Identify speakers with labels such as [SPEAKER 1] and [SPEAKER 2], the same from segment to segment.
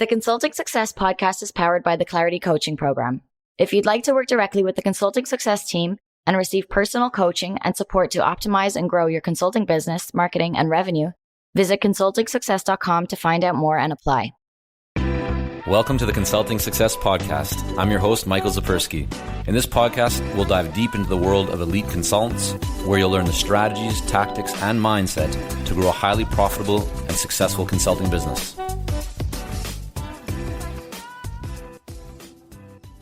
[SPEAKER 1] The Consulting Success podcast is powered by the Clarity Coaching Program. If you'd like to work directly with the Consulting Success team and receive personal coaching and support to optimize and grow your consulting business, marketing, and revenue, visit consultingsuccess.com to find out more and apply.
[SPEAKER 2] Welcome to the Consulting Success Podcast. I'm your host, Michael Zapersky. In this podcast, we'll dive deep into the world of elite consultants, where you'll learn the strategies, tactics, and mindset to grow a highly profitable and successful consulting business.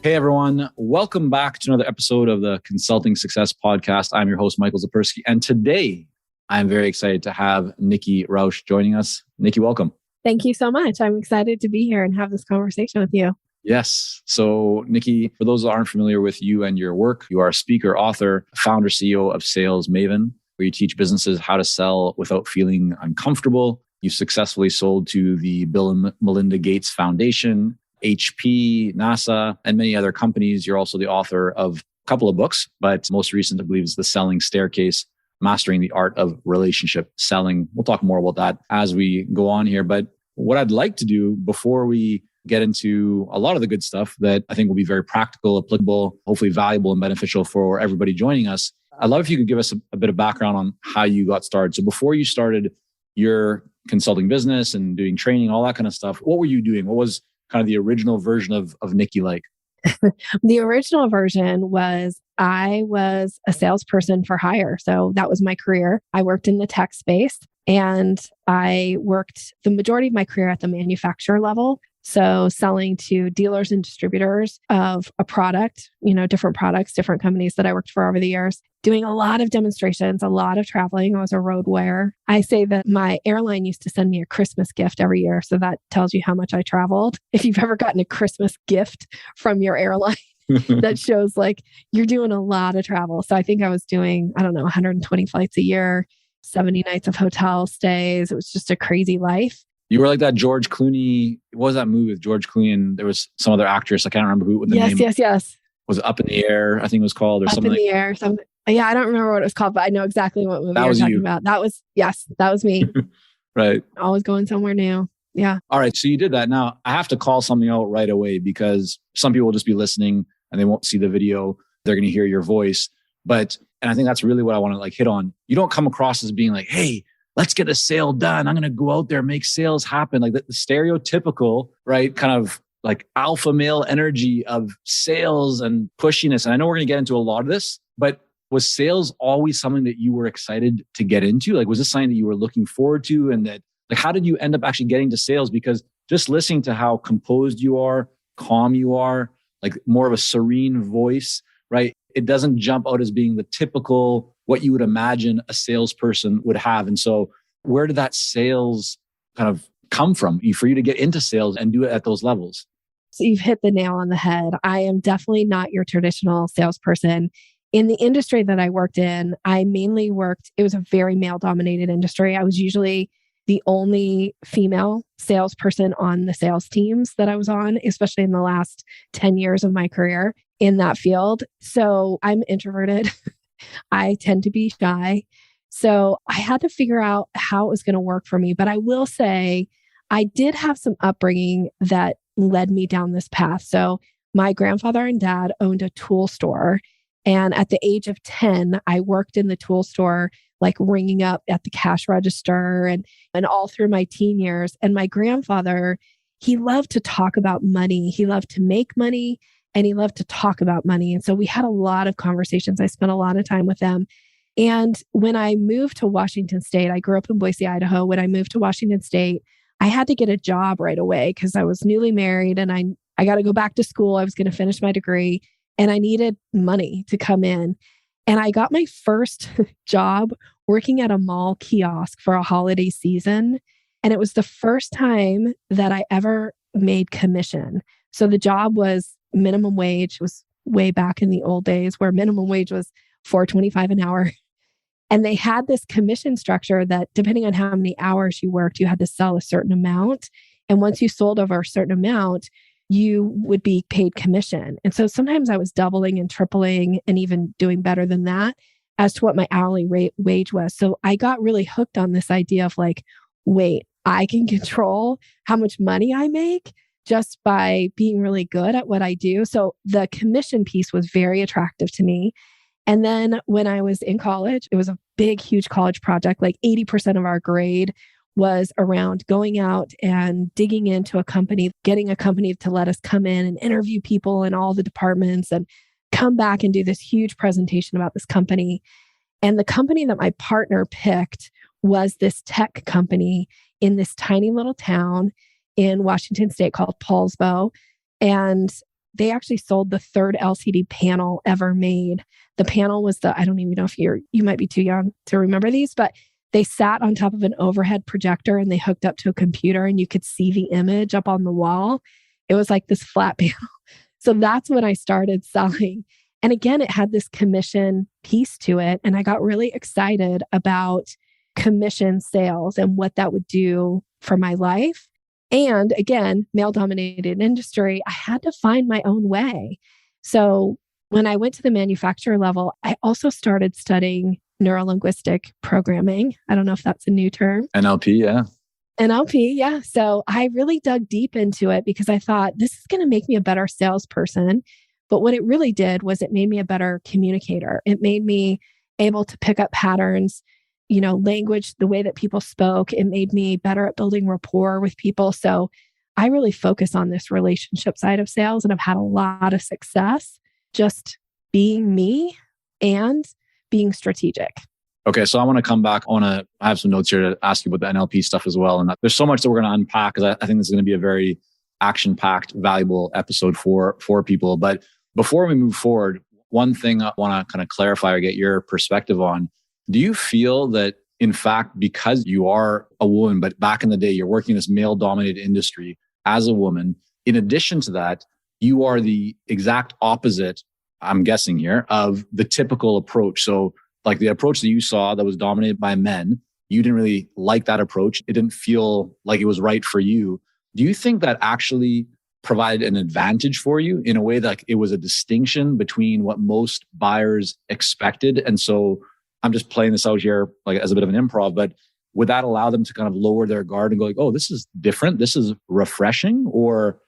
[SPEAKER 3] Hey everyone, welcome back to another episode of the Consulting Success Podcast. I'm your host, Michael Zapersky, and today I'm very excited to have Nikki Rausch joining us. Nikki, welcome.
[SPEAKER 4] Thank you so much. I'm excited to be here and have this conversation with you.
[SPEAKER 3] Yes. So Nikki, for those that aren't familiar with you and your work, you are a speaker, author, founder, CEO of Sales Maven, where you teach businesses how to sell without feeling uncomfortable. You successfully sold to the Bill and Melinda Gates Foundation, HP, NASA, and many other companies. You're also the author of a couple of books, but most recent, I believe, is The Selling Staircase, Mastering the Art of Relationship Selling. We'll talk more about that as we go on here. But what I'd like to do before we get into a lot of the good stuff that I think will be very practical, applicable, hopefully valuable and beneficial for everybody joining us, I'd love if you could give us a bit of background on how you got started. So before you started your consulting business and doing training, all that kind of stuff, what were you doing? What was kind of the original version of Nikki like?
[SPEAKER 4] The original version was I was a salesperson for hire. So that was my career. I worked in the tech space and I worked the majority of my career at the manufacturer level. So selling to dealers and distributors of a product, different products, different companies that I worked for over the years, doing a lot of demonstrations, a lot of traveling. I was a road warrior. I say that my airline used to send me a Christmas gift every year. So that tells you how much I traveled. If you've ever gotten a Christmas gift from your airline, that shows like you're doing a lot of travel. So I think I was doing, 120 flights a year, 70 nights of hotel stays. It was just a crazy life.
[SPEAKER 3] You were like that George Clooney. What was that movie with George Clooney? And there was some other actress. I can't remember who the name.
[SPEAKER 4] Yes.
[SPEAKER 3] Was it Up in the Air? I think it was called, or
[SPEAKER 4] Up
[SPEAKER 3] something.
[SPEAKER 4] Up in the Air. Something. Yeah, I don't remember what it was called, but I know exactly what movie you're talking about. That was me.
[SPEAKER 3] Right.
[SPEAKER 4] Always going somewhere new. Yeah.
[SPEAKER 3] All right. So you did that. Now I have to call something out right away because some people will just be listening and they won't see the video. They're going to hear your voice. And I think that's really what I want to hit on. You don't come across as being like, hey, let's get a sale done. I'm going to go out there and make sales happen. Like the stereotypical, right? Kind of like alpha male energy of sales and pushiness. And I know we're going to get into a lot of this, but was sales always something that you were excited to get into? Like, was this something that you were looking forward to? And that, like, how did you end up actually getting to sales? Because just listening to how composed you are, calm you are, like more of a serene voice, right? It doesn't jump out as being the typical, what you would imagine a salesperson would have. And so where did that sales kind of come from for you to get into sales and do it at those levels?
[SPEAKER 4] So you've hit the nail on the head. I am definitely not your traditional salesperson. In the industry that I worked in, I mainly worked, it was a very male dominated industry. I was usually the only female salesperson on the sales teams that I was on, especially in the last 10 years of my career in that field. So I'm introverted. I tend to be shy. So I had to figure out how it was going to work for me. But I will say, I did have some upbringing that led me down this path. So my grandfather and dad owned a tool store. And at the age of 10, I worked in the tool store, like ringing up at the cash register and all through my teen years. And my grandfather, he loved to talk about money. He loved to make money. And he loved to talk about money. And so we had a lot of conversations. I spent a lot of time with them. And when I moved to Washington State, I grew up in Boise, Idaho. When I moved to Washington State, I had to get a job right away because I was newly married and I got to go back to school. I was going to finish my degree and I needed money to come in. And I got my first job working at a mall kiosk for a holiday season. And it was the first time that I ever made commission. So the job was minimum wage. It was way back in the old days where minimum wage was $4.25 an hour. And they had this commission structure that depending on how many hours you worked, you had to sell a certain amount. And once you sold over a certain amount, you would be paid commission. And so sometimes I was doubling and tripling and even doing better than that as to what my hourly wage was. So I got really hooked on this idea of like, wait, I can control how much money I make. just by being really good at what I do. So the commission piece was very attractive to me. And then when I was in college, it was a big, huge college project. Like 80% of our grade was around going out and digging into a company, getting a company to let us come in and interview people in all the departments and come back and do this huge presentation about this company. And the company that my partner picked was this tech company in this tiny little town in Washington State called Paulsbo. And they actually sold the third LCD panel ever made. The panel was I don't even know if you might be too young to remember these, but they sat on top of an overhead projector and they hooked up to a computer and you could see the image up on the wall. It was like this flat panel. So that's when I started selling. And again, it had this commission piece to it. And I got really excited about commission sales and what that would do for my life. And again, male-dominated industry, I had to find my own way. So when I went to the manufacturer level, I also started studying neuro-linguistic programming. I don't know if that's a new term.
[SPEAKER 3] NLP, yeah.
[SPEAKER 4] NLP, yeah. So I really dug deep into it because I thought this is going to make me a better salesperson. But what it really did was it made me a better communicator. It made me able to pick up patterns, language, the way that people spoke. It made me better at building rapport with people. So I really focus on this relationship side of sales and I've had a lot of success just being me and being strategic.
[SPEAKER 3] Okay, so I want to come back. I have some notes here to ask you about the NLP stuff as well. And there's so much that we're going to unpack because I think this is going to be a very action-packed, valuable episode for people. But before we move forward, one thing I want to kind of clarify or get your perspective on. Do you feel that, in fact, because you are a woman, but back in the day, you're working in this male-dominated industry as a woman, in addition to that, you are the exact opposite, I'm guessing here, of the typical approach. So like the approach that you saw that was dominated by men, you didn't really like that approach. It didn't feel like it was right for you. Do you think that actually provided an advantage for you in a way that it was a distinction between what most buyers expected? And so I'm just playing this out here like as a bit of an improv, but would that allow them to kind of lower their guard and go like, oh, this is different. This is refreshing. Or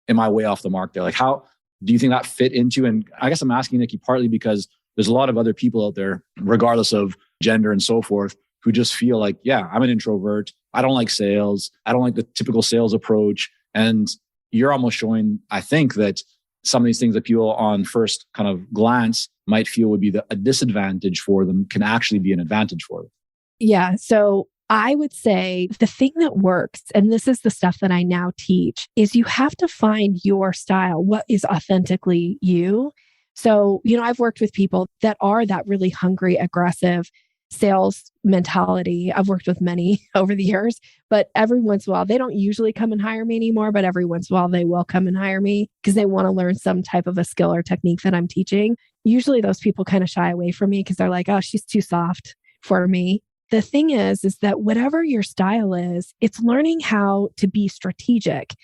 [SPEAKER 3] am I way off the mark there? Like, how do you think that fit into? And I guess I'm asking Nikki partly because there's a lot of other people out there, regardless of gender and so forth, who just feel like, yeah, I'm an introvert. I don't like sales. I don't like the typical sales approach. And you're almost showing, I think, that some of these things that people on first kind of glance might feel would be a disadvantage for them can actually be an advantage for them.
[SPEAKER 4] Yeah. So I would say the thing that works, and this is the stuff that I now teach, is you have to find your style, what is authentically you. So, I've worked with people that are that really hungry, aggressive sales mentality. I've worked with many over the years, but every once in a while, they don't usually come and hire me anymore, but every once in a while they will come and hire me because they want to learn some type of a skill or technique that I'm teaching. Usually those people kind of shy away from me because they're like, oh, she's too soft for me. The thing is that whatever your style is, it's learning how to be strategic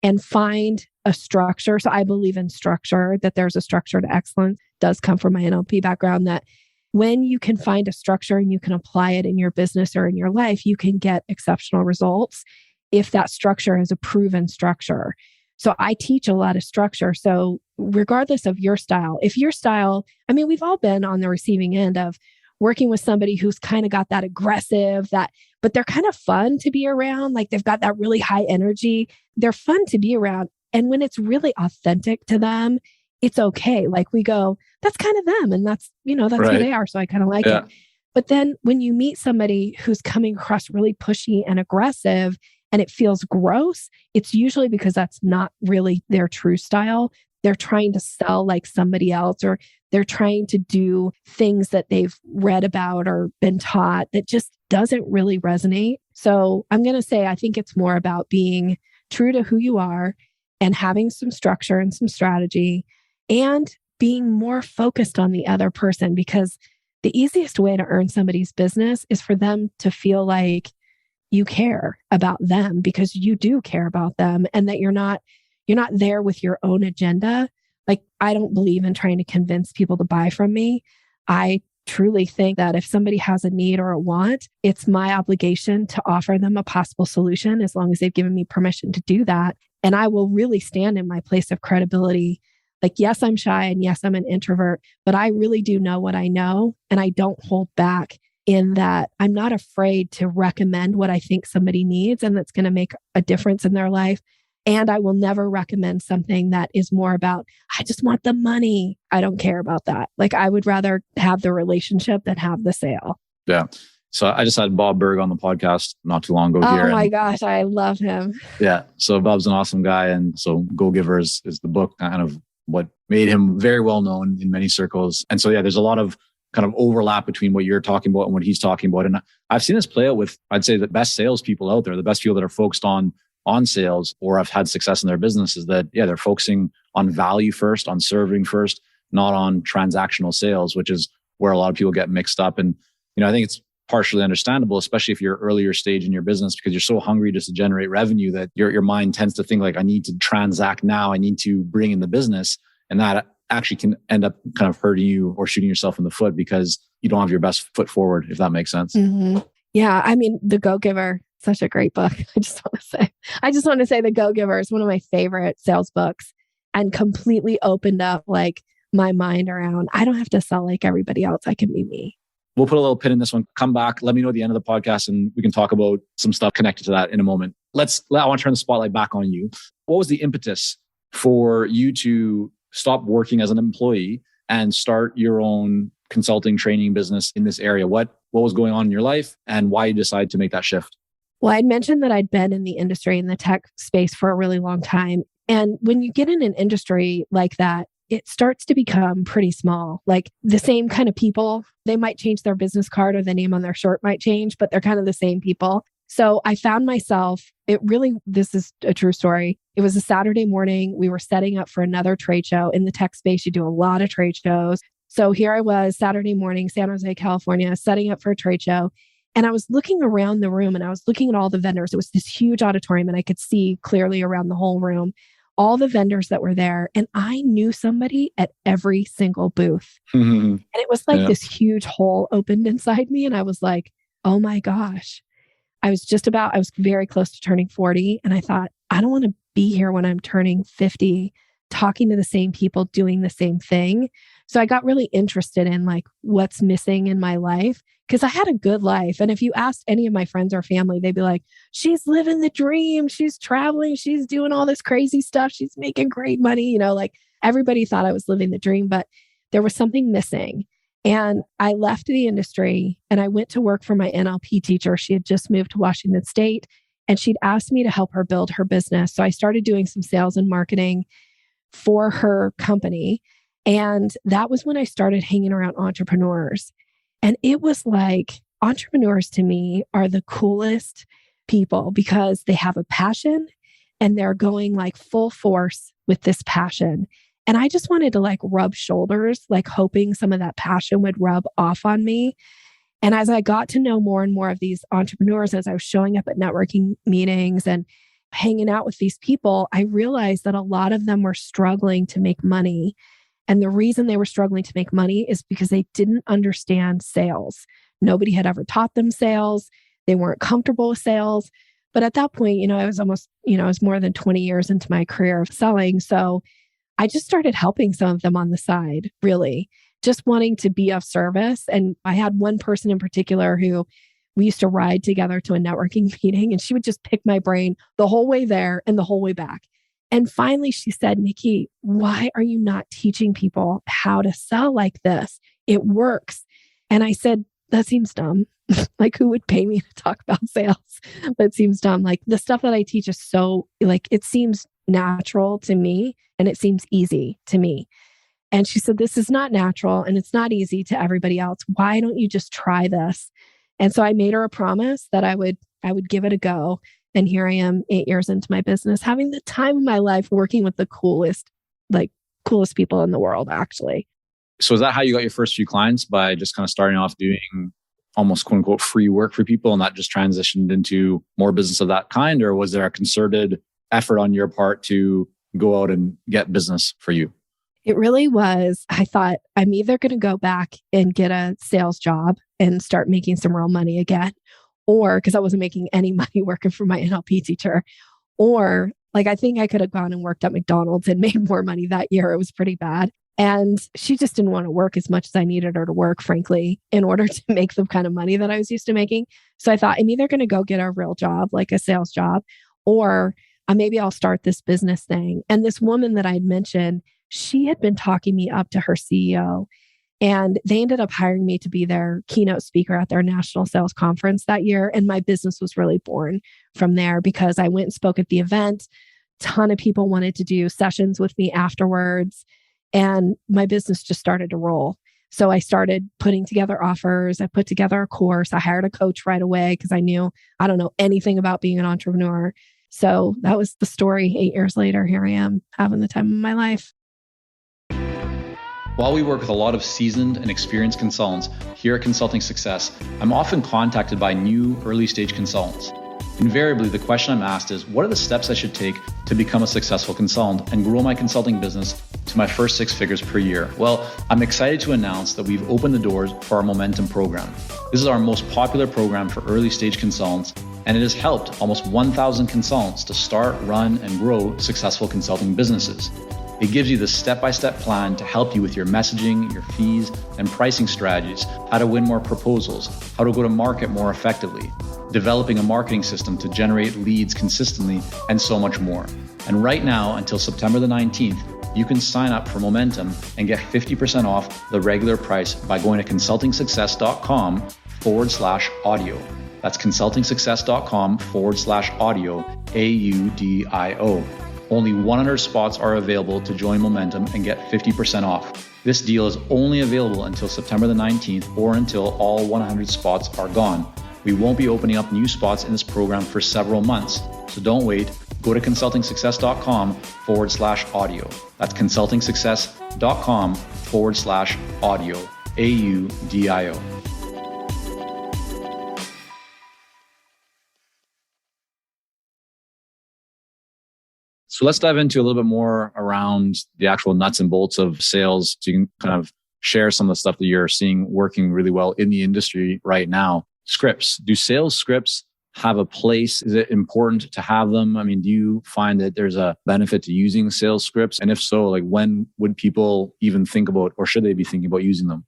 [SPEAKER 4] and find a structure. So I believe in structure, that there's a structure to excellence. It does come from my NLP background, that when you can find a structure and you can apply it in your business or in your life, you can get exceptional results if that structure is a proven structure. So I teach a lot of structure. So regardless of your style, if your style, we've all been on the receiving end of working with somebody who's kind of got that aggressive, but they're kind of fun to be around. Like they've got that really high energy. They're fun to be around. And when it's really authentic to them, it's okay. Like we go, that's kind of them. And that's right. Who they are. So I kind of like it. But then when you meet somebody who's coming across really pushy and aggressive and it feels gross, it's usually because that's not really their true style. They're trying to sell like somebody else, or they're trying to do things that they've read about or been taught that just doesn't really resonate. So I'm going to say, I think it's more about being true to who you are and having some structure and some strategy and being more focused on the other person, because the easiest way to earn somebody's business is for them to feel like you care about them, because you do care about them, and that you're not there with your own agenda. Like, I don't believe in trying to convince people to buy from me. I truly think that if somebody has a need or a want, it's my obligation to offer them a possible solution as long as they've given me permission to do that. And I will really stand in my place of credibility. Like, yes, I'm shy and yes, I'm an introvert, but I really do know what I know. And I don't hold back in that I'm not afraid to recommend what I think somebody needs and that's going to make a difference in their life. And I will never recommend something that is more about, I just want the money. I don't care about that. Like, I would rather have the relationship than have the sale.
[SPEAKER 3] Yeah. So I just had Bob Berg on the podcast not too long ago here.
[SPEAKER 4] Oh my gosh, I love him.
[SPEAKER 3] Yeah. So Bob's an awesome guy. And so Go Givers is the book, kind of what made him very well known in many circles. And so, yeah, there's a lot of kind of overlap between what you're talking about and what he's talking about. And I've seen this play out with, I'd say, the best salespeople out there, the best people that are focused on sales or have had success in their businesses, that, yeah, they're focusing on value first, on serving first, not on transactional sales, which is where a lot of people get mixed up. And, I think it's partially understandable, especially if you're earlier stage in your business, because you're so hungry just to generate revenue that your mind tends to think like, I need to transact now. I need to bring in the business. And that actually can end up kind of hurting you or shooting yourself in the foot because you don't have your best foot forward, if that makes sense.
[SPEAKER 4] Mm-hmm. Yeah. I mean, The Go-Giver, such a great book. I just want to say The Go-Giver is one of my favorite sales books and completely opened up like my mind around, I don't have to sell like everybody else. I can be me.
[SPEAKER 3] We'll put a little pin in this one. Come back. Let me know at the end of the podcast and we can talk about some stuff connected to that in a moment. I want to turn the spotlight back on you. What was the impetus for you to stop working as an employee and start your own consulting training business in this area? What was going on in your life and why you decided to make that shift?
[SPEAKER 4] Well, I'd mentioned that I'd been in the industry, in the tech space for a really long time. And when you get in an industry like that, it starts to become pretty small. Like the same kind of people, they might change their business card or the name on their shirt might change, but they're kind of the same people. So I found myself, this is a true story. It was a Saturday morning. We were setting up for another trade show. In the tech space, you do a lot of trade shows. So here I was, Saturday morning, San Jose, California, setting up for a trade show. And I was looking around the room and I was looking at all the vendors. It was this huge auditorium and I could see clearly around the whole room, all the vendors that were there. And I knew somebody at every single booth.
[SPEAKER 3] Mm-hmm.
[SPEAKER 4] And it was like this huge hole opened inside me. And I was like, oh my gosh. I was very close to turning 40. And I thought, I don't want to be here when I'm turning 50, talking to the same people, doing the same thing. So I got really interested in like what's missing in my life because I had a good life. And if you asked any of my friends or family, they'd be like, she's living the dream. She's traveling. She's doing all this crazy stuff. She's making great money. Like everybody thought I was living the dream, but there was something missing. And I left the industry and I went to work for my NLP teacher. She had just moved to Washington State and she'd asked me to help her build her business. So I started doing some sales and marketing for her company. And that was when I started hanging around entrepreneurs. And it was like, entrepreneurs to me are the coolest people because they have a passion and they're going like full force with this passion. And I just wanted to like rub shoulders, like hoping some of that passion would rub off on me. And as I got to know more and more of these entrepreneurs, as I was showing up at networking meetings and hanging out with these people, I realized that a lot of them were struggling to make money. And the reason they were struggling to make money is because they didn't understand sales. Nobody had ever taught them sales. They weren't comfortable with sales. But at that point, I was almost, I was more than 20 years into my career of selling. So I just started helping some of them on the side, really, just wanting to be of service. And I had one person in particular who we used to ride together to a networking meeting, and she would just pick my brain the whole way there and the whole way back. And finally, she said, Nikki, why are you not teaching people how to sell like this? It works. And I said, that seems dumb. Like, who would pay me to talk about sales? That seems dumb. Like, the stuff that I teach is so, like, it seems natural to me and it seems easy to me. And she said, this is not natural and it's not easy to everybody else. Why don't you just try this? And so I made her a promise that I would give it a go. And here I am 8 years into my business, having the time of my life working with the coolest people in the world, actually.
[SPEAKER 3] So is that how you got your first few clients, by just kind of starting off doing almost quote unquote free work for people and that just transitioned into more business of that kind? Or was there a concerted effort on your part to go out and get business for you?
[SPEAKER 4] It really was. I thought I'm either going to go back and get a sales job and start making some real money again, or because I wasn't making any money working for my NLP teacher, or Like, I think I could have gone and worked at McDonald's and made more money that year. It was pretty bad. And she just didn't want to work as much as I needed her to work, frankly, in order to make the kind of money that I was used to making. So I thought, I'm either going to go get a real job, like a sales job, or maybe I'll start this business thing. And this woman that I'd mentioned, she had been talking me up to her CEO. And they ended up hiring me to be their keynote speaker at their national sales conference that year. And my business was really born from there because I went and spoke at the event. A ton of people wanted to do sessions with me afterwards. And my business just started to roll. So I started putting together offers. I put together a course. I hired a coach right away because I knew I don't know anything about being an entrepreneur. So that was the story. 8 years later, here I am having the time of my life.
[SPEAKER 3] While we work with a lot of seasoned and experienced consultants here at Consulting Success, I'm often contacted by new early stage consultants. Invariably, the question I'm asked is, what are the steps I should take to become a successful consultant and grow my consulting business to my first 6 figures per year? Well, I'm excited to announce that we've opened the doors for our Momentum program. This is our most popular program for early stage consultants, and it has helped almost 1,000 consultants to start, run, and grow successful consulting businesses. It gives you the step-by-step plan to help you with your messaging, your fees, and pricing strategies, how to win more proposals, how to go to market more effectively, developing a marketing system to generate leads consistently, and so much more. And right now, until September the 19th, you can sign up for Momentum and get 50% off the regular price by going to consultingsuccess.com/audio. That's consultingsuccess.com/audio, AUDIO. Only 100 spots are available to join Momentum and get 50% off. This deal is only available until September the 19th or until all 100 spots are gone. We won't be opening up new spots in this program for several months, so don't wait. Go to consultingsuccess.com/audio. That's consultingsuccess.com/audio, AUDIO. So let's dive into a little bit more around the actual nuts and bolts of sales, so you can kind of share some of the stuff that you're seeing working really well in the industry right now. Scripts. Do sales scripts have a place? Is it important to have them? I mean, do you find that there's a benefit to using sales scripts? And if so, like, when would people even think about, or should they be thinking about using them?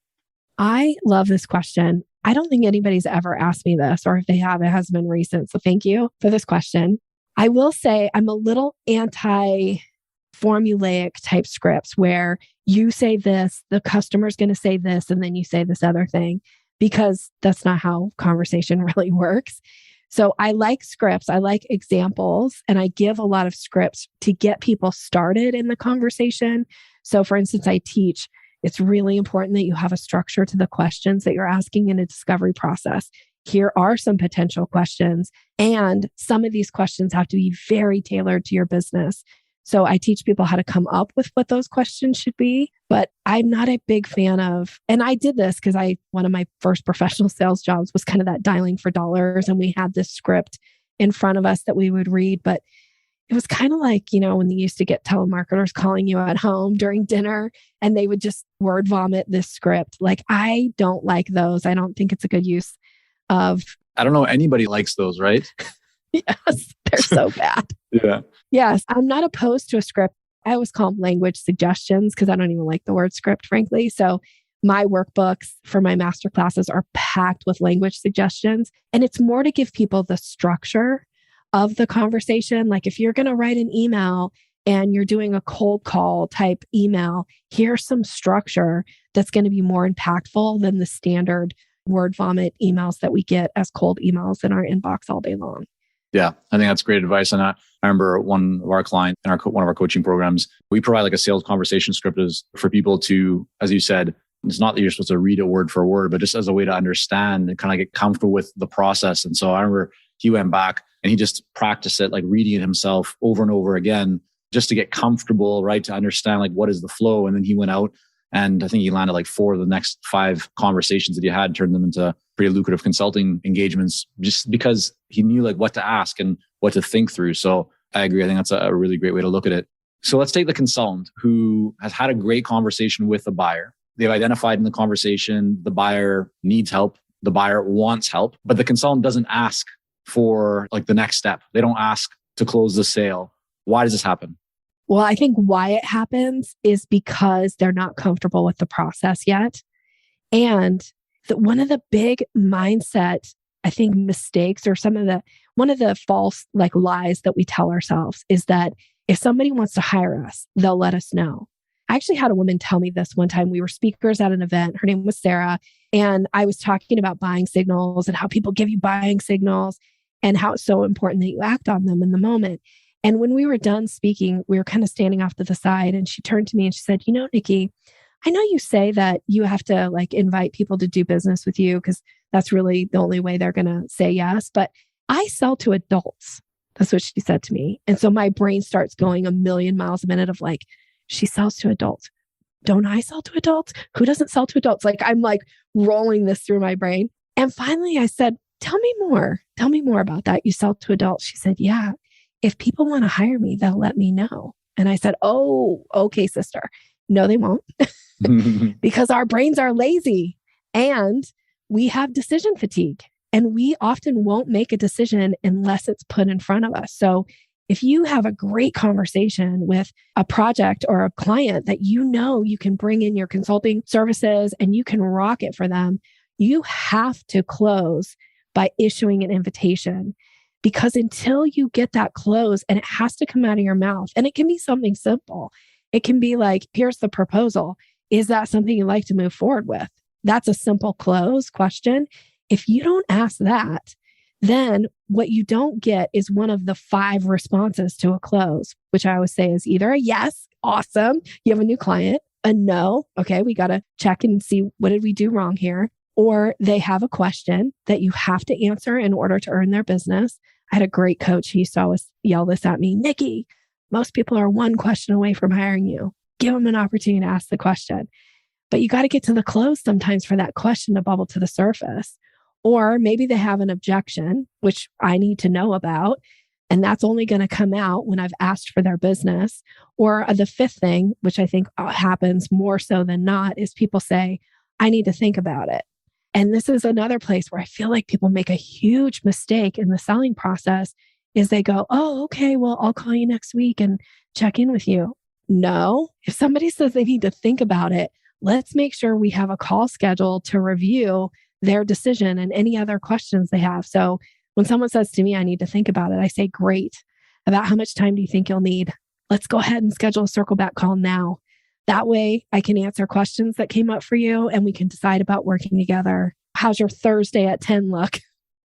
[SPEAKER 4] I love this question. I don't think anybody's ever asked me this, or if they have, it has been recent. So thank you for this question. I will say I'm a little anti-formulaic type scripts where you say this, the customer's going to say this, and then you say this other thing, because that's not how conversation really works. So I like scripts. I like examples, and I give a lot of scripts to get people started in the conversation. So for instance, I teach it's really important that you have a structure to the questions that you're asking in a discovery process. Here are some potential questions, and some of these questions have to be very tailored to your business. So I teach people how to come up with what those questions should be, but I'm not a big fan of, and I did this because one of my first professional sales jobs was kind of that dialing for dollars. And we had this script in front of us that we would read, but it was kind of like, when they used to get telemarketers calling you at home during dinner and they would just word vomit this script. Like, I don't like those. I don't think it's a good use of.
[SPEAKER 3] I don't know. Anybody likes those, right?
[SPEAKER 4] Yes, they're so bad.
[SPEAKER 3] Yeah.
[SPEAKER 4] Yes, I'm not opposed to a script. I always call them language suggestions because I don't even like the word script, frankly. So my workbooks for my master classes are packed with language suggestions. And it's more to give people the structure of the conversation. Like, if you're going to write an email and you're doing a cold call type email, here's some structure that's going to be more impactful than the standard word vomit emails that we get as cold emails in our inbox all day long.
[SPEAKER 3] Yeah, I think that's great advice. And I remember one of our clients in one of our coaching programs, we provide like a sales conversation script for people to, as you said, it's not that you're supposed to read it word for word, but just as a way to understand and kind of get comfortable with the process. And so I remember he went back and he just practiced it, like reading it himself over and over again, just to get comfortable, right? To understand like what is the flow. And then he went out and I think he landed like 4 of the next 5 conversations that he had, turned them into pretty lucrative consulting engagements, just because he knew like what to ask and what to think through. So I agree. I think that's a really great way to look at it. So let's take the consultant who has had a great conversation with the buyer. They've identified in the conversation, the buyer needs help. The buyer wants help, but the consultant doesn't ask for like the next step. They don't ask to close the sale. Why does this happen?
[SPEAKER 4] Well, I think why it happens is because they're not comfortable with the process yet. And one of the big mindset, I think, mistakes or one of the false lies that we tell ourselves is that if somebody wants to hire us, they'll let us know. I actually had a woman tell me this one time. We were speakers at an event. Her name was Sarah. And I was talking about buying signals and how people give you buying signals and how it's so important that you act on them in the moment. And when we were done speaking, we were kind of standing off to the side and she turned to me and she said, Nikki, I know you say that you have to invite people to do business with you because that's really the only way they're going to say yes. But I sell to adults. That's what she said to me. And so my brain starts going a million miles a minute of she sells to adults. Don't I sell to adults? Who doesn't sell to adults? I'm rolling this through my brain. And finally I said, tell me more. Tell me more about that. You sell to adults. She said, yeah, if people want to hire me, they'll let me know. And I said, oh, okay, sister. No, they won't. Because our brains are lazy and we have decision fatigue. And we often won't make a decision unless it's put in front of us. So if you have a great conversation with a project or a client that you can bring in your consulting services and you can rock it for them, you have to close by issuing an invitation. Because until you get that close, and it has to come out of your mouth, and it can be something simple. It can be here's the proposal. Is that something you'd like to move forward with? That's a simple close question. If you don't ask that, then what you don't get is one of the 5 responses to a close, which I always say is either a yes, awesome, you have a new client, a no, okay, we got to check and see what did we do wrong here, or they have a question that you have to answer in order to earn their business. I had a great coach. He used to always yell this at me, Nikki, most people are one question away from hiring you. Give them an opportunity to ask the question. But you got to get to the close sometimes for that question to bubble to the surface. Or maybe they have an objection, which I need to know about. And that's only going to come out when I've asked for their business. Or the 5th thing, which I think happens more so than not, is people say, I need to think about it. And this is another place where I feel like people make a huge mistake in the selling process is they go, oh, okay, well, I'll call you next week and check in with you. No, if somebody says they need to think about it, let's make sure we have a call scheduled to review their decision and any other questions they have. So when someone says to me, I need to think about it, I say, great. About how much time do you think you'll need? Let's go ahead and schedule a circle back call now. That way I can answer questions that came up for you and we can decide about working together. How's your Thursday at 10 look?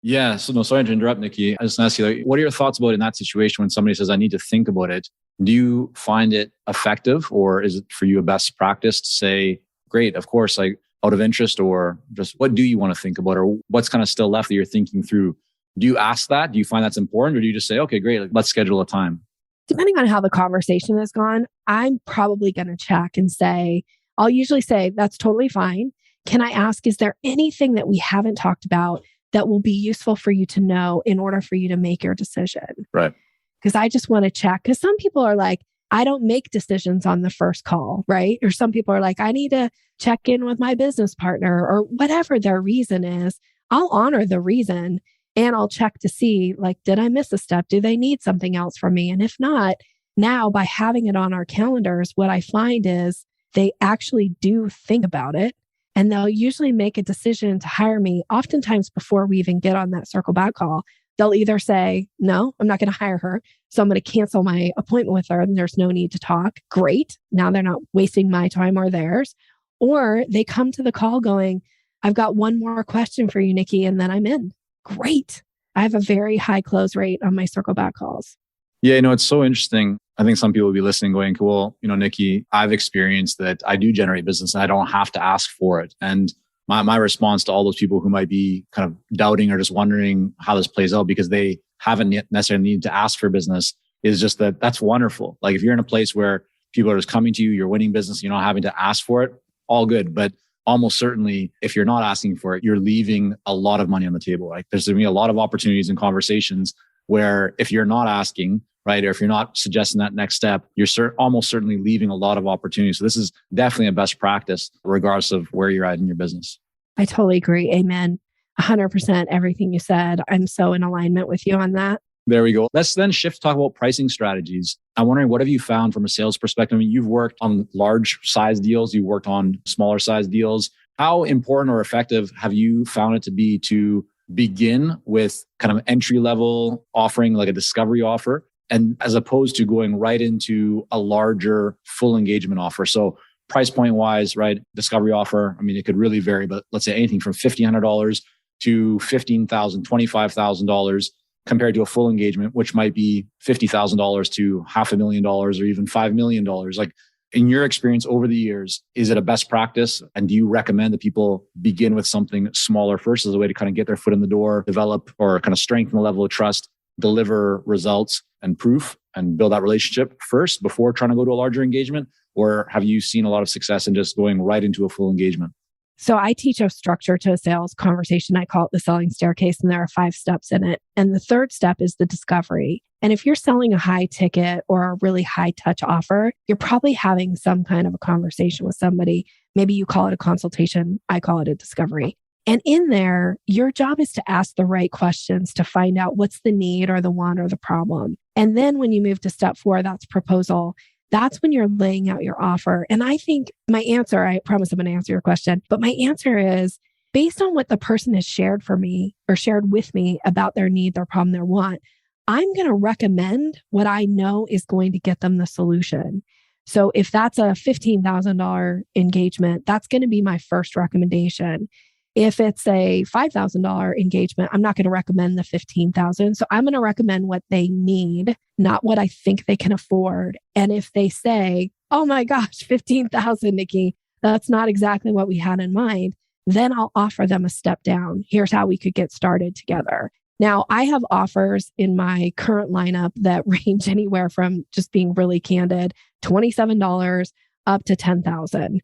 [SPEAKER 3] Yeah. So no, sorry to interrupt, Nikki. I just want to ask you, what are your thoughts about in that situation when somebody says, I need to think about it? Do you find it effective or is it for you a best practice to say, great, of course, out of interest, or just what do you want to think about, or what's kind of still left that you're thinking through? Do you ask that? Do you find that's important, or do you just say, okay, great, let's schedule a time?
[SPEAKER 4] Depending on how the conversation has gone, I'm probably going to check and say, I'll usually say, that's totally fine. Can I ask, is there anything that we haven't talked about that will be useful for you to know in order for you to make your decision?
[SPEAKER 3] Right.
[SPEAKER 4] Because I just want to check. Because some people are like, I don't make decisions on the first call, right? Or some people are like, I need to check in with my business partner, or whatever their reason is. I'll honor the reason and I'll check to see, did I miss a step? Do they need something else from me? And if not, now by having it on our calendars, what I find is they actually do think about it and they'll usually make a decision to hire me oftentimes before we even get on that circle back call. They'll either say, no, I'm not going to hire her. So I'm going to cancel my appointment with her and there's no need to talk. Great. Now they're not wasting my time or theirs. Or they come to the call going, I've got one more question for you, Nikki, and then I'm in. Great. I have a very high close rate on my circle back calls.
[SPEAKER 3] Yeah, it's so interesting. I think some people will be listening going, well, Nikki, I've experienced that I do generate business and I don't have to ask for it. And my response to all those people who might be kind of doubting or just wondering how this plays out because they haven't yet necessarily needed to ask for business is just that's wonderful. If you're in a place where people are just coming to you, you're winning business, you're not having to ask for it, all good. But almost certainly, if you're not asking for it, you're leaving a lot of money on the table. There's going to be a lot of opportunities and conversations where if you're not asking, right, or if you're not suggesting that next step, you're almost certainly leaving a lot of opportunities. So this is definitely a best practice, regardless of where you're at in your business.
[SPEAKER 4] I totally agree. Amen. 100% everything you said. I'm so in alignment with you on that.
[SPEAKER 3] There we go. Let's then shift to talk about pricing strategies. I'm wondering, what have you found from a sales perspective? I mean, you've worked on large size deals, you worked on smaller size deals. How important or effective have you found it to be to begin with kind of entry level offering, like a discovery offer, and as opposed to going right into a larger full engagement offer? So price point wise, right? Discovery offer, I mean, it could really vary, but let's say anything from $1,500 to $15,000, $25,000 compared to a full engagement, which might be $50,000 to $500,000 or even $5 million. Like, in your experience over the years, is it a best practice? And do you recommend that people begin with something smaller first as a way to kind of get their foot in the door, develop or kind of strengthen the level of trust, deliver results and proof, and build that relationship first before trying to go to a larger engagement? Or have you seen a lot of success in just going right into a full engagement?
[SPEAKER 4] So I teach a structure to a sales conversation. I call it the selling staircase, and there are 5 steps in it. And the third step is the discovery. And if you're selling a high ticket or a really high touch offer, you're probably having some kind of a conversation with somebody. Maybe you call it a consultation. I call it a discovery. And in there, your job is to ask the right questions to find out what's the need or the want or the problem. And then when you move to step 4, that's proposal. That's when you're laying out your offer. And I think my answer, I promise I'm going to answer your question, but my answer is based on what the person has shared for me or shared with me about their need, their problem, their want, I'm going to recommend what I know is going to get them the solution. So if that's a $15,000 engagement, that's going to be my first recommendation. If it's a $5,000 engagement, I'm not going to recommend the $15,000. So I'm going to recommend what they need, not what I think they can afford. And if they say, oh my gosh, $15,000, Nikki, that's not exactly what we had in mind, then I'll offer them a step down. Here's how we could get started together. Now, I have offers in my current lineup that range anywhere from, just being really candid, $27 up to $10,000.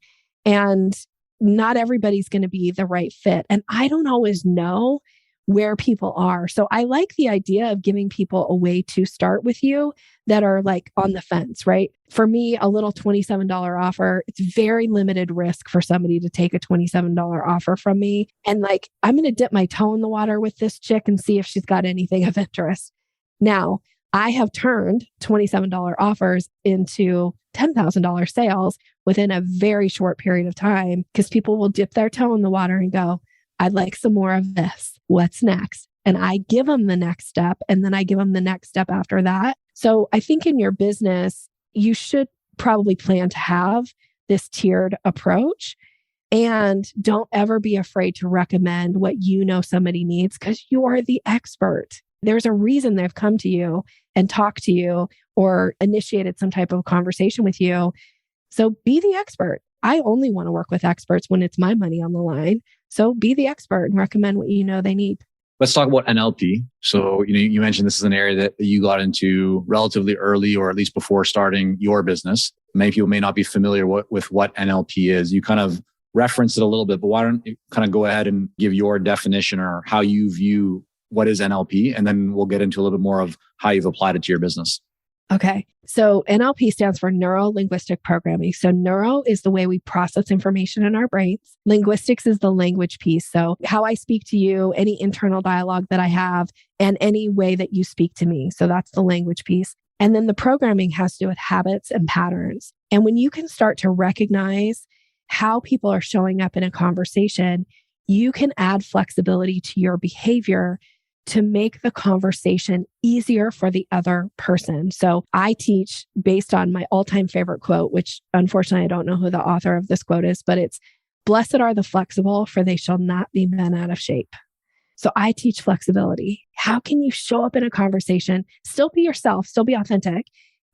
[SPEAKER 4] And not everybody's going to be the right fit. And I don't always know where people are. So I like the idea of giving people a way to start with you that are like on the fence, right? For me, a little $27 offer, it's very limited risk for somebody to take a $27 offer from me. And like, I'm going to dip my toe in the water with this chick and see if she's got anything of interest. Now, I have turned $27 offers into $10,000 sales within a very short period of time because people will dip their toe in the water and go, I'd like some more of this. What's next? And I give them the next step, and then I give them the next step after that. So I think in your business, you should probably plan to have this tiered approach, and don't ever be afraid to recommend what you know somebody needs because you are the expert. There's a reason they've come to you and talked to you or initiated some type of conversation with you. So be the expert. I only want to work with experts when it's my money on the line. So be the expert and recommend what you know they need.
[SPEAKER 3] Let's talk about NLP. So, you mentioned this is an area that you got into relatively early, or at least before starting your business. Many people may not be familiar with what NLP is. You kind of referenced it a little bit, but why don't you kind of go ahead and give your definition or how you view what is NLP? And then we'll get into a little bit more of how you've applied it to your business.
[SPEAKER 4] Okay. So NLP stands for neuro-linguistic programming. So neuro is the way we process information in our brains. Linguistics is the language piece. So how I speak to you, any internal dialogue that I have, and any way that you speak to me. So that's the language piece. And then the programming has to do with habits and patterns. And when you can start to recognize how people are showing up in a conversation, you can add flexibility to your behavior to make the conversation easier for the other person. So I teach based on my all-time favorite quote, which unfortunately I don't know who the author of this quote is, but it's, "Blessed are the flexible, for they shall not be bent out of shape." So I teach flexibility. How can you show up in a conversation, still be yourself, still be authentic,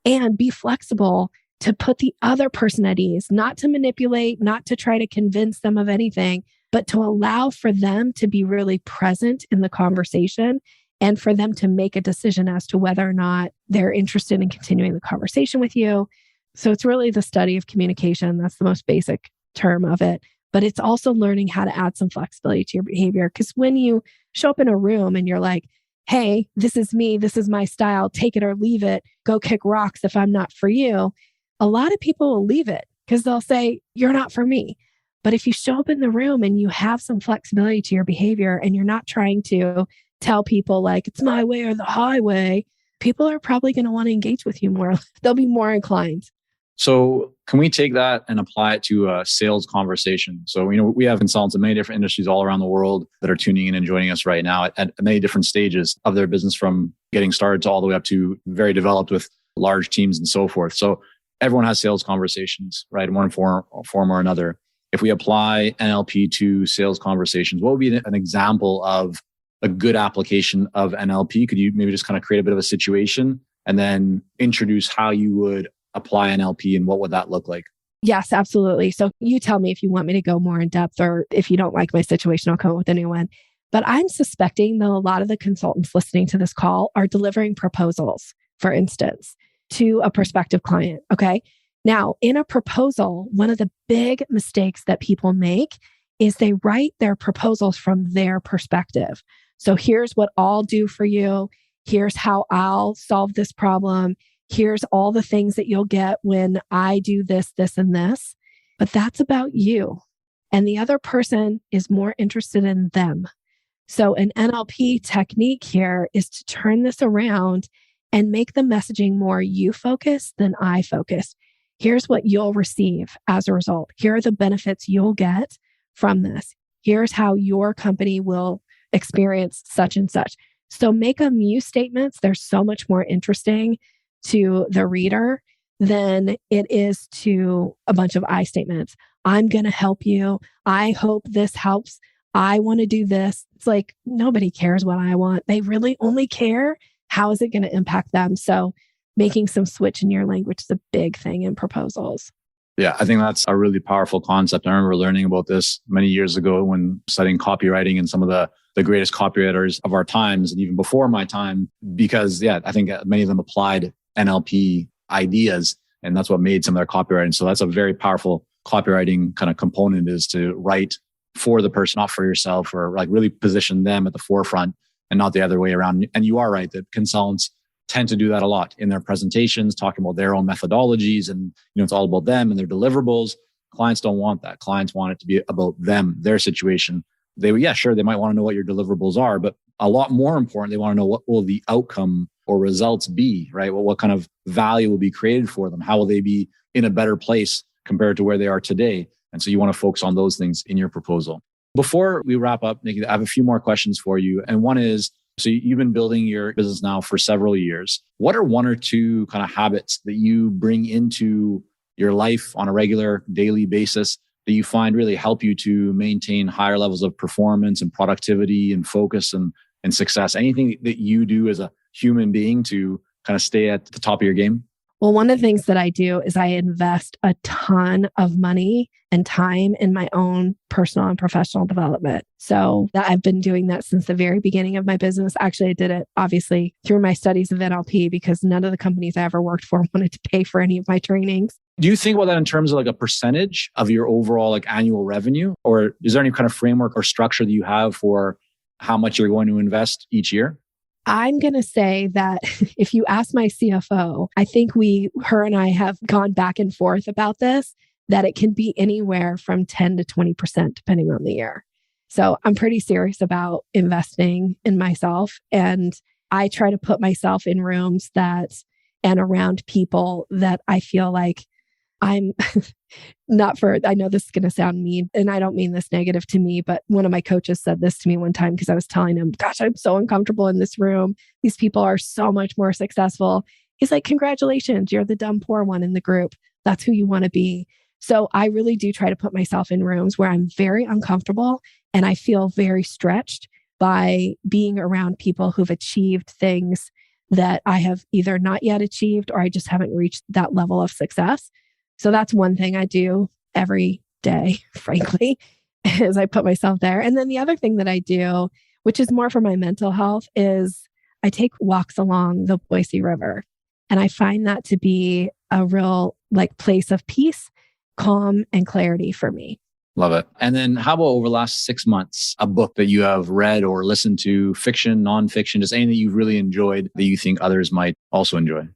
[SPEAKER 4] and be flexible to put the other person at ease, not to manipulate, not to try to convince them of anything, but to allow for them to be really present in the conversation and for them to make a decision as to whether or not they're interested in continuing the conversation with you. So it's really the study of communication. That's the most basic term of it. But it's also learning how to add some flexibility to your behavior. Because when you show up in a room and you're like, hey, this is me, this is my style, take it or leave it, go kick rocks if I'm not for you, a lot of people will leave it because they'll say, you're not for me. But if you show up in the room and you have some flexibility to your behavior and you're not trying to tell people like it's my way or the highway, people are probably going to want to engage with you more. They'll be more inclined.
[SPEAKER 3] So can we take that and apply it to a sales conversation? So, we have consultants in many different industries all around the world that are tuning in and joining us right now at many different stages of their business, from getting started to all the way up to very developed with large teams and so forth. So everyone has sales conversations, right? In one form or another. If we apply NLP to sales conversations, what would be an example of a good application of NLP? Could you maybe just kind of create a bit of a situation and then introduce how you would apply NLP and what would that look like?
[SPEAKER 4] Yes, absolutely. So you tell me if you want me to go more in depth, or if you don't like my situation, I'll come up with a new one. But I'm suspecting that a lot of the consultants listening to this call are delivering proposals, for instance, to a prospective client. Okay. Now, in a proposal, one of the big mistakes that people make is they write their proposals from their perspective. So here's what I'll do for you. Here's how I'll solve this problem. Here's all the things that you'll get when I do this, this, and this. But that's about you. And the other person is more interested in them. So an NLP technique here is to turn this around and make the messaging more you focused than I focused. Here's what you'll receive as a result. Here are the benefits you'll get from this. Here's how your company will experience such and such. So make them you statements. They're so much more interesting to the reader than it is to a bunch of I statements. I'm going to help you. I hope this helps. I want to do this. It's like nobody cares what I want. They really only care how is it going to impact them. So making some switch in your language is a big thing in proposals.
[SPEAKER 3] Yeah, I think that's a really powerful concept. I remember learning about this many years ago when studying copywriting, and some of the greatest copywriters of our times, and even before my time, because I think many of them applied NLP ideas, and that's what made some of their copywriting. So that's a very powerful copywriting kind of component, is to write for the person, not for yourself, or like really position them at the forefront and not the other way around. And you are right that consultants tend to do that a lot in their presentations, talking about their own methodologies, and it's all about them and their deliverables. Clients don't want that. Clients want it to be about them, their situation. They might want to know what your deliverables are, but a lot more important, they want to know what will the outcome or results be, right? Well, what kind of value will be created for them? How will they be in a better place compared to where they are today? And so you want to focus on those things in your proposal. Before we wrap up, Nikki, I have a few more questions for you. And one is, so you've been building your business now for several years. What are one or two kind of habits that you bring into your life on a regular daily basis that you find really help you to maintain higher levels of performance and productivity and focus and success? Anything that you do as a human being to kind of stay at the top of your game?
[SPEAKER 4] Well, one of the things that I do is I invest a ton of money and time in my own personal and professional development. So I've been doing that since the very beginning of my business. Actually, I did it obviously through my studies of NLP, because none of the companies I ever worked for wanted to pay for any of my trainings.
[SPEAKER 3] Do you think about that in terms of like a percentage of your overall like annual revenue? Or is there any kind of framework or structure that you have for how much you're going to invest each year?
[SPEAKER 4] I'm going to say that if you ask my CFO, I think her and I have gone back and forth about this, that it can be anywhere from 10 to 20%, depending on the year. So I'm pretty serious about investing in myself. And I try to put myself in rooms and around people that I feel like I'm I know this is going to sound mean, and I don't mean this negative to me, but one of my coaches said this to me one time, because I was telling him, gosh, I'm so uncomfortable in this room. These people are so much more successful. He's like, congratulations, you're the dumb poor one in the group. That's who you want to be. So I really do try to put myself in rooms where I'm very uncomfortable and I feel very stretched by being around people who've achieved things that I have either not yet achieved or I just haven't reached that level of success. So that's one thing I do every day, frankly, is I put myself there. And then the other thing that I do, which is more for my mental health, is I take walks along the Boise River. And I find that to be a real place of peace, calm, and clarity for me.
[SPEAKER 3] Love it. And then how about over the last 6 months, a book that you have read or listened to, fiction, nonfiction, just anything that you've really enjoyed that you think others might also enjoy?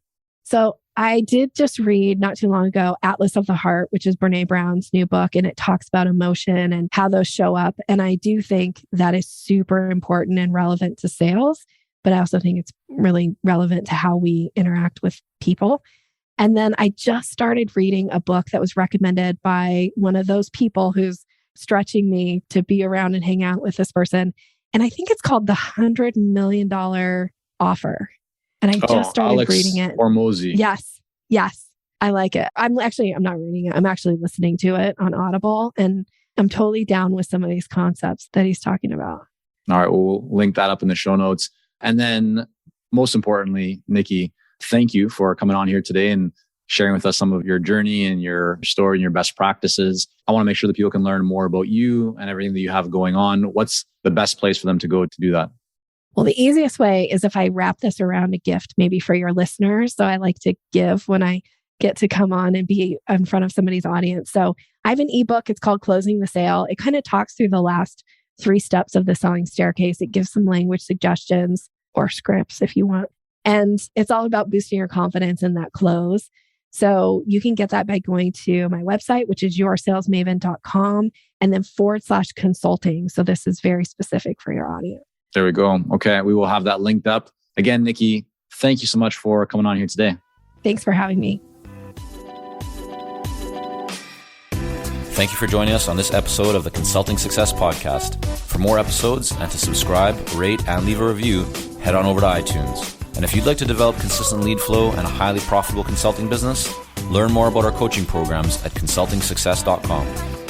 [SPEAKER 4] So I did just read not too long ago, Atlas of the Heart, which is Brene Brown's new book, and it talks about emotion and how those show up. And I do think that is super important and relevant to sales, but I also think it's really relevant to how we interact with people. And then I just started reading a book that was recommended by one of those people who's stretching me to be around and hang out with this person. And I think it's called The $100 Million Offer. And I just started reading it.
[SPEAKER 3] Hormozy.
[SPEAKER 4] Yes. I like it. I'm not reading it. I'm actually listening to it on Audible. And I'm totally down with some of these concepts that he's talking about.
[SPEAKER 3] All right. We'll link that up in the show notes. And then most importantly, Nikki, thank you for coming on here today and sharing with us some of your journey and your story and your best practices. I want to make sure that people can learn more about you and everything that you have going on. What's the best place for them to go to do that?
[SPEAKER 4] Well, the easiest way is if I wrap this around a gift, maybe for your listeners. So I like to give when I get to come on and be in front of somebody's audience. So I have an ebook. It's called Closing the Sale. It kind of talks through the last 3 steps of the selling staircase. It gives some language suggestions or scripts if you want. And it's all about boosting your confidence in that close. So you can get that by going to my website, which is yoursalesmaven.com, and then /consulting. So this is very specific for your audience.
[SPEAKER 3] There we go. Okay. We will have that linked up. Again, Nikki, thank you so much for coming on here today.
[SPEAKER 4] Thanks for having me.
[SPEAKER 2] Thank you for joining us on this episode of the Consulting Success Podcast. For more episodes and to subscribe, rate, and leave a review, head on over to iTunes. And if you'd like to develop consistent lead flow and a highly profitable consulting business, learn more about our coaching programs at consultingsuccess.com.